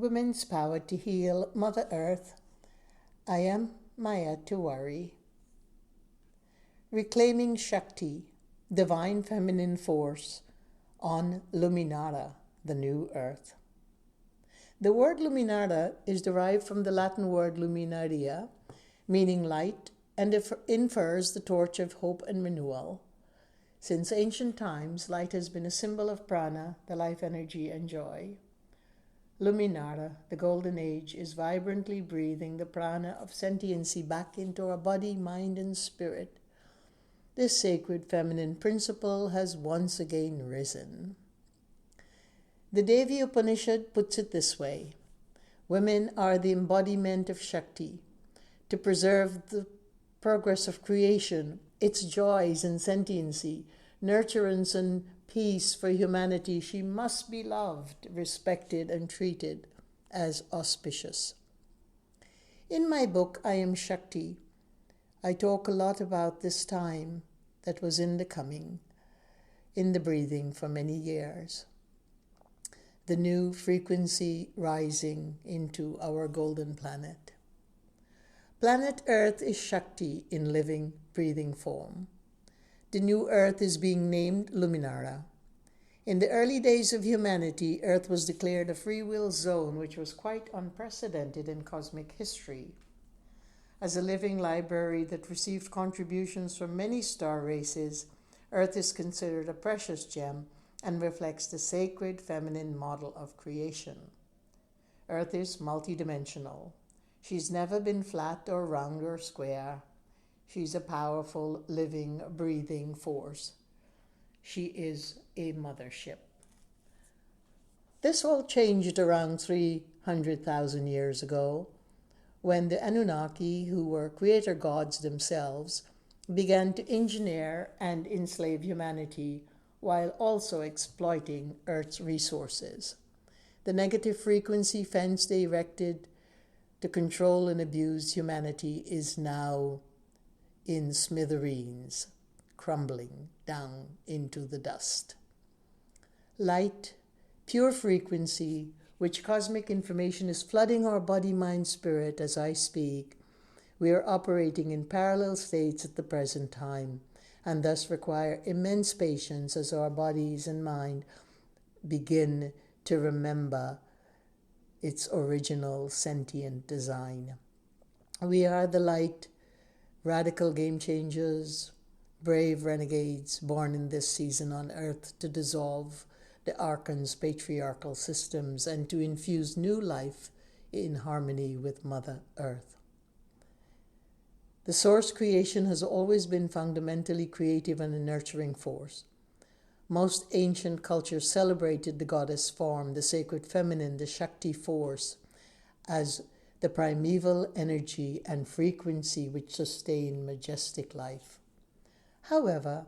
Women's Power to Heal Mother Earth. I am Maya Tiwari. Reclaiming Shakti, Divine Feminine Force, on Luminara, the New Earth. The word Luminara is derived from the Latin word luminaria, meaning light, and infers the torch of hope and renewal. Since ancient times, light has been a symbol of prana, the life energy and joy. Luminara, the golden age, is vibrantly breathing the prana of sentiency back into our body, mind, and spirit. This sacred feminine principle has once again risen. The Devi Upanishad puts it this way: women are the embodiment of Shakti. To preserve the progress of creation, its joys and sentiency, nurturance and peace for humanity, she must be loved, respected, and treated as auspicious. In my book, I Am Shakti, I talk a lot about this time that was in the coming, in the breathing for many years. The new frequency rising into our golden planet. Planet Earth is Shakti in living, breathing form. The new Earth is being named Luminara. In the early days of humanity, Earth was declared a free will zone, which was quite unprecedented in cosmic history. As a living library that received contributions from many star races, Earth is considered a precious gem and reflects the sacred feminine model of creation. Earth is multidimensional. She's never been flat or round or square. She's a powerful, living, breathing force. She is a mothership. This all changed around 300,000 years ago, when the Annunaki, who were creator gods themselves, began to engineer and enslave humanity while also exploiting Earth's resources. The negative frequency fence they erected to control and abuse humanity is now in smithereens, crumbling down into the dust. Light, pure frequency, which cosmic information is flooding our body, mind, spirit as I speak. We are operating in parallel states at the present time, and thus require immense patience as our bodies and mind begin to remember its original sentient design. We are the light, radical game changers, brave renegades born in this season on Earth to dissolve the archon's patriarchal systems and to infuse new life in harmony with Mother Earth. The source creation has always been fundamentally creative and a nurturing force. Most ancient cultures celebrated the goddess form, the sacred feminine, the Shakti force, as the primeval energy and frequency which sustain majestic life. However,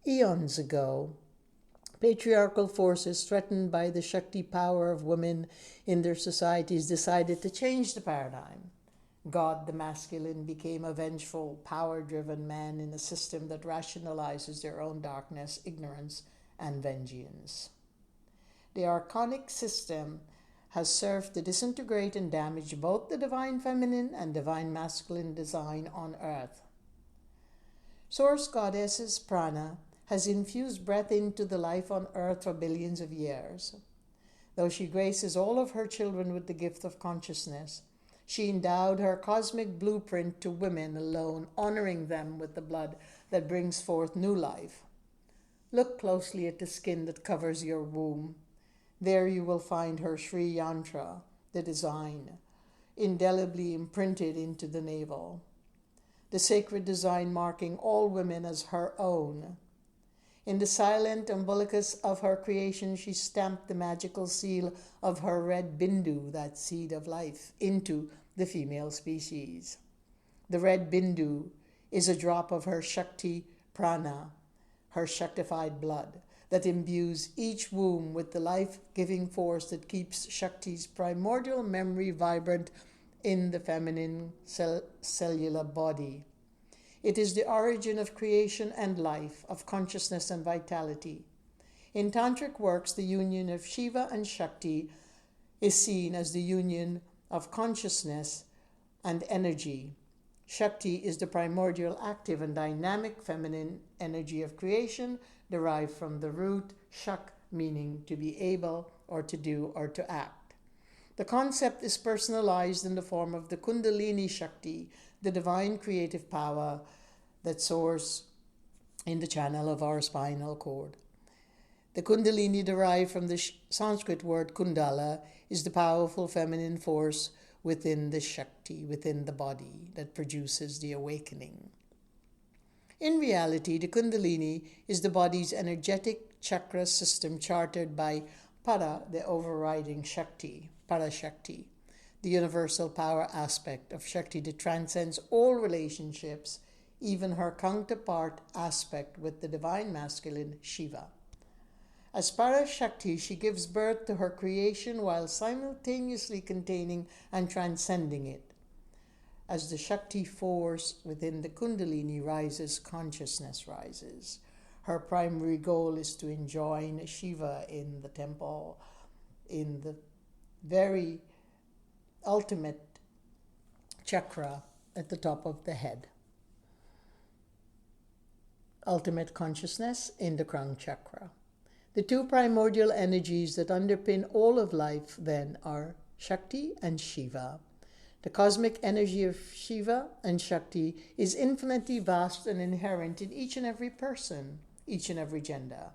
eons ago, patriarchal forces threatened by the Shakti power of women in their societies decided to change the paradigm. God, the masculine, became a vengeful, power-driven man in a system that rationalizes their own darkness, ignorance, and vengeance. The archonic system has served to disintegrate and damage both the divine feminine and divine masculine design on Earth. Source Goddess's prana has infused breath into the life on Earth for billions of years. Though she graces all of her children with the gift of consciousness, she endowed her cosmic blueprint to women alone, honoring them with the blood that brings forth new life. Look closely at the skin that covers your womb. There you will find her Sri Yantra, the design, indelibly imprinted into the navel. The sacred design marking all women as her own. In the silent umbilicus of her creation, she stamped the magical seal of her red bindu, that seed of life, into the female species. The red bindu is a drop of her Shakti prana, her Shaktified blood, that imbues each womb with the life-giving force that keeps Shakti's primordial memory vibrant in the feminine cellular body. It is the origin of creation and life, of consciousness and vitality. In tantric works, the union of Shiva and Shakti is seen as the union of consciousness and energy. Shakti is the primordial, active, and dynamic feminine energy of creation, derived from the root shak, meaning to be able, or to do, or to act. The concept is personalized in the form of the Kundalini Shakti, the divine creative power that soars in the channel of our spinal cord. The Kundalini, derived from the Sanskrit word kundala, is the powerful feminine force within the Shakti, within the body, that produces the awakening. In reality, the Kundalini is the body's energetic chakra system chartered by Para, the overriding Shakti, Parashakti, the universal power aspect of Shakti that transcends all relationships, even her counterpart aspect with the divine masculine Shiva. As Parashakti, she gives birth to her creation while simultaneously containing and transcending it. As the Shakti force within the Kundalini rises, consciousness rises. Her primary goal is to enjoin Shiva in the temple, in the very ultimate chakra at the top of the head. Ultimate consciousness in the crown chakra. The two primordial energies that underpin all of life then are Shakti and Shiva. The cosmic energy of Shiva and Shakti is infinitely vast and inherent in each and every person, each and every gender.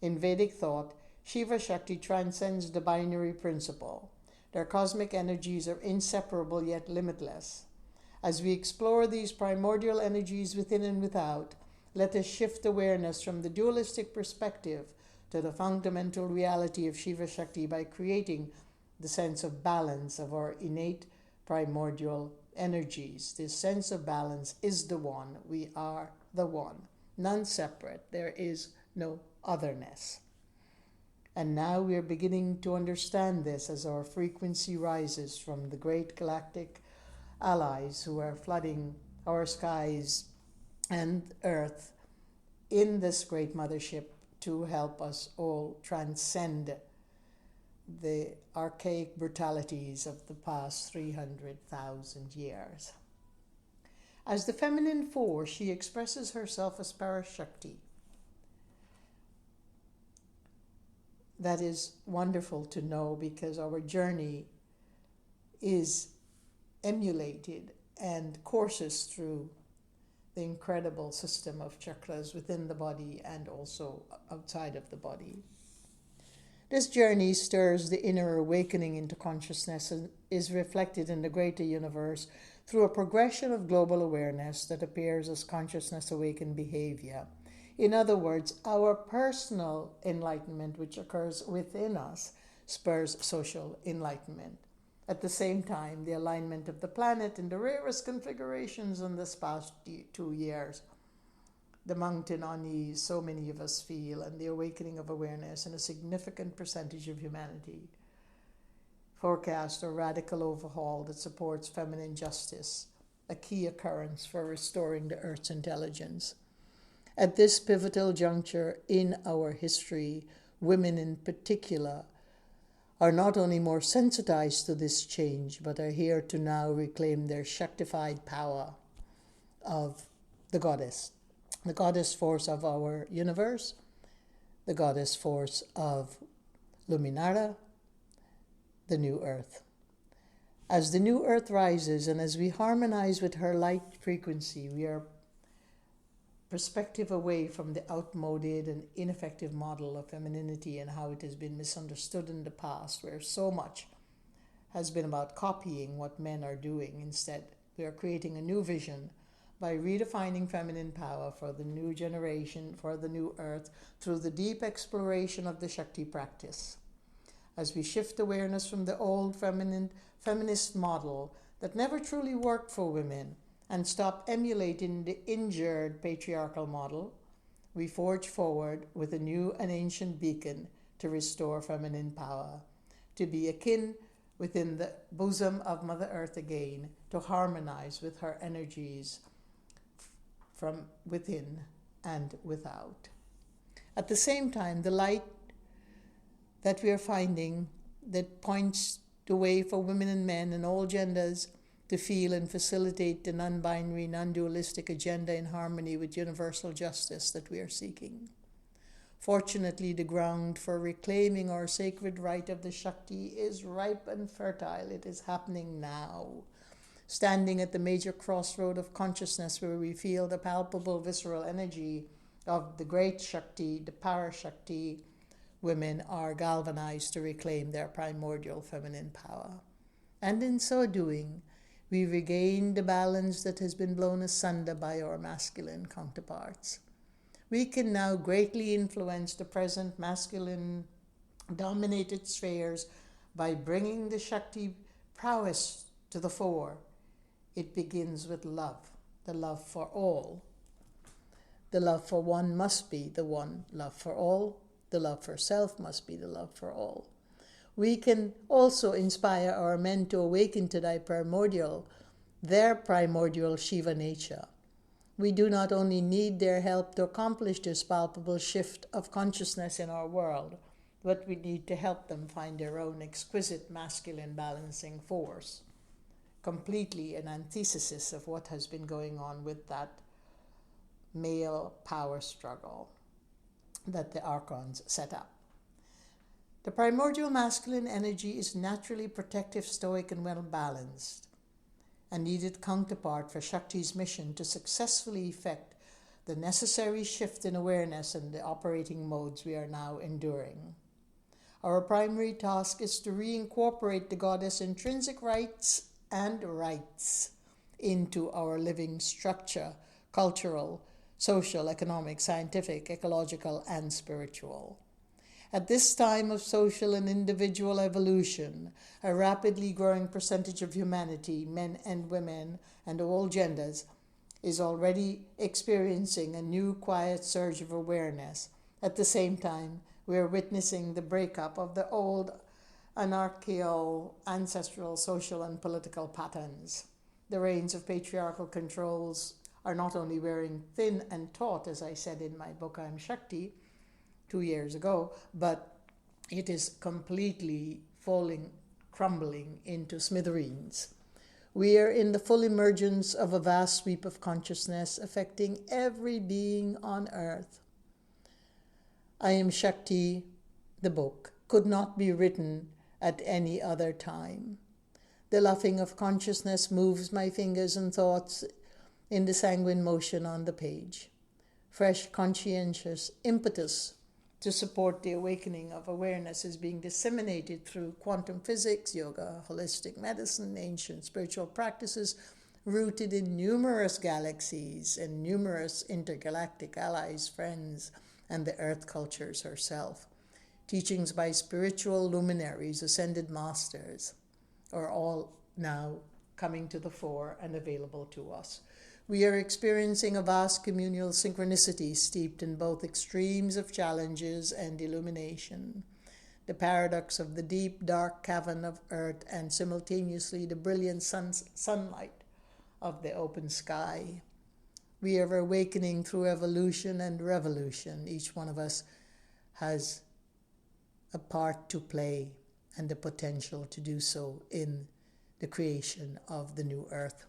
In Vedic thought, Shiva Shakti transcends the binary principle. Their cosmic energies are inseparable yet limitless. As we explore these primordial energies within and without, let us shift awareness from the dualistic perspective to the fundamental reality of Shiva Shakti by creating the sense of balance of our innate primordial energies. This sense of balance is the one. We are the one. None separate. There is no otherness. And now we are beginning to understand this as our frequency rises from the great galactic allies who are flooding our skies and earth in this great mothership to help us all transcend the archaic brutalities of the past 300,000 years. As the feminine force, she expresses herself as Parashakti. That is wonderful to know because our journey is emulated and courses through the incredible system of chakras within the body and also outside of the body. This journey stirs the inner awakening into consciousness and is reflected in the greater universe through a progression of global awareness that appears as consciousness awakened behavior. In other words, our personal enlightenment, which occurs within us, spurs social enlightenment. At the same time, the alignment of the planet in the rarest configurations in this past 2 years, the mountain unease so many of us feel, and the awakening of awareness in a significant percentage of humanity, forecast a radical overhaul that supports feminine justice, a key occurrence for restoring the Earth's intelligence. At this pivotal juncture in our history, women in particular are not only more sensitized to this change, but are here to now reclaim their Shaktified power of the goddess force of our universe, the goddess force of Luminara, the new earth. As the new earth rises and as we harmonize with her light frequency, we are perspective away from the outmoded and ineffective model of femininity and how it has been misunderstood in the past, where so much has been about copying what men are doing. Instead, we are creating a new vision by redefining feminine power for the new generation, for the new earth, through the deep exploration of the Shakti practice. As we shift awareness from the old feminist model that never truly worked for women and stop emulating the injured patriarchal model, we forge forward with a new and ancient beacon to restore feminine power, to be akin within the bosom of Mother Earth again, to harmonize with her energies from within and without. At the same time, the light that we are finding that points the way for women and men and all genders to feel and facilitate the non-binary, non-dualistic agenda in harmony with universal justice that we are seeking. Fortunately, the ground for reclaiming our sacred right of the Shakti is ripe and fertile. It is happening now. Standing at the major crossroad of consciousness where we feel the palpable visceral energy of the great Shakti, the Parashakti, women are galvanized to reclaim their primordial feminine power. And in so doing, we regain the balance that has been blown asunder by our masculine counterparts. We can now greatly influence the present masculine-dominated spheres by bringing the Shakti prowess to the fore. It begins with love, the love for all. The love for one must be the one love for all. The love for self must be the love for all. We can also inspire our men to awaken to their primordial Shiva nature. We do not only need their help to accomplish this palpable shift of consciousness in our world, but we need to help them find their own exquisite masculine balancing force, completely an antithesis of what has been going on with that male power struggle that the archons set up. The primordial masculine energy is naturally protective, stoic, and well-balanced, a needed counterpart for Shakti's mission to successfully effect the necessary shift in awareness and the operating modes we are now enduring. Our primary task is to reincorporate the goddess' intrinsic rights and rights into our living structure, cultural, social, economic, scientific, ecological, and spiritual. At this time of social and individual evolution, a rapidly growing percentage of humanity, men and women, and all genders, is already experiencing a new quiet surge of awareness. At the same time, we are witnessing the breakup of the old anarchical, ancestral, social, and political patterns. The reins of patriarchal controls are not only wearing thin and taut, as I said in my book, I'm Shakti, 2 years ago, but it is completely crumbling into smithereens. We are in the full emergence of a vast sweep of consciousness affecting every being on earth. I Am Shakti, the book, could not be written at any other time. The luffing of consciousness moves my fingers and thoughts in the sanguine motion on the page. Fresh, conscientious impetus to support the awakening of awareness is being disseminated through quantum physics, yoga, holistic medicine, ancient spiritual practices rooted in numerous galaxies and numerous intergalactic allies, friends, and the earth cultures herself. Teachings by spiritual luminaries, ascended masters, are all now coming to the fore and available to us. We are experiencing a vast communal synchronicity steeped in both extremes of challenges and illumination. The paradox of the deep, dark cavern of earth and simultaneously the brilliant sunlight of the open sky. We are awakening through evolution and revolution. Each one of us has a part to play and the potential to do so in the creation of the new earth.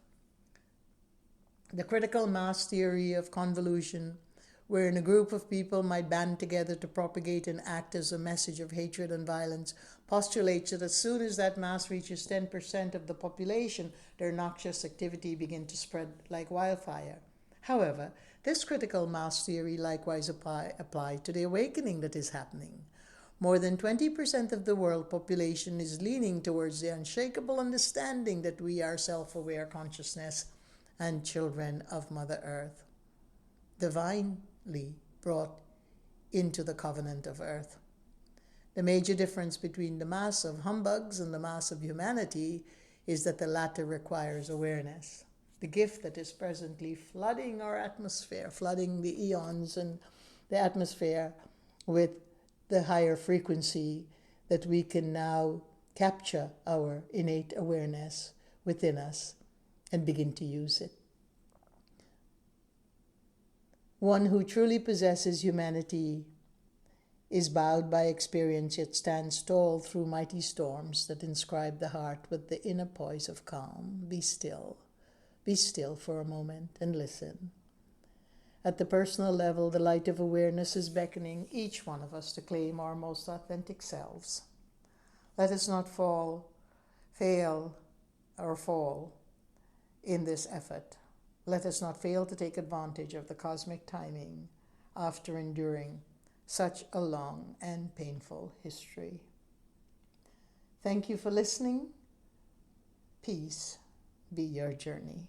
The critical mass theory of convolution, wherein a group of people might band together to propagate and act as a message of hatred and violence, postulates that as soon as that mass reaches 10% of the population, their noxious activity begins to spread like wildfire. However, this critical mass theory likewise applies to the awakening that is happening. More than 20% of the world population is leaning towards the unshakable understanding that we are self-aware consciousness and children of Mother Earth, divinely brought into the covenant of Earth. The major difference between the mass of humbugs and the mass of humanity is that the latter requires awareness. The gift that is presently flooding our atmosphere, flooding the eons and the atmosphere with the higher frequency, that we can now capture our innate awareness within us and begin to use it. One who truly possesses humanity is bowed by experience, yet stands tall through mighty storms that inscribe the heart with the inner poise of calm. Be still. Be still for a moment and listen. At the personal level, the light of awareness is beckoning each one of us to claim our most authentic selves. Let us not fail in this effort. Let us not fail to take advantage of the cosmic timing after enduring such a long and painful history. Thank you for listening. Peace be your journey.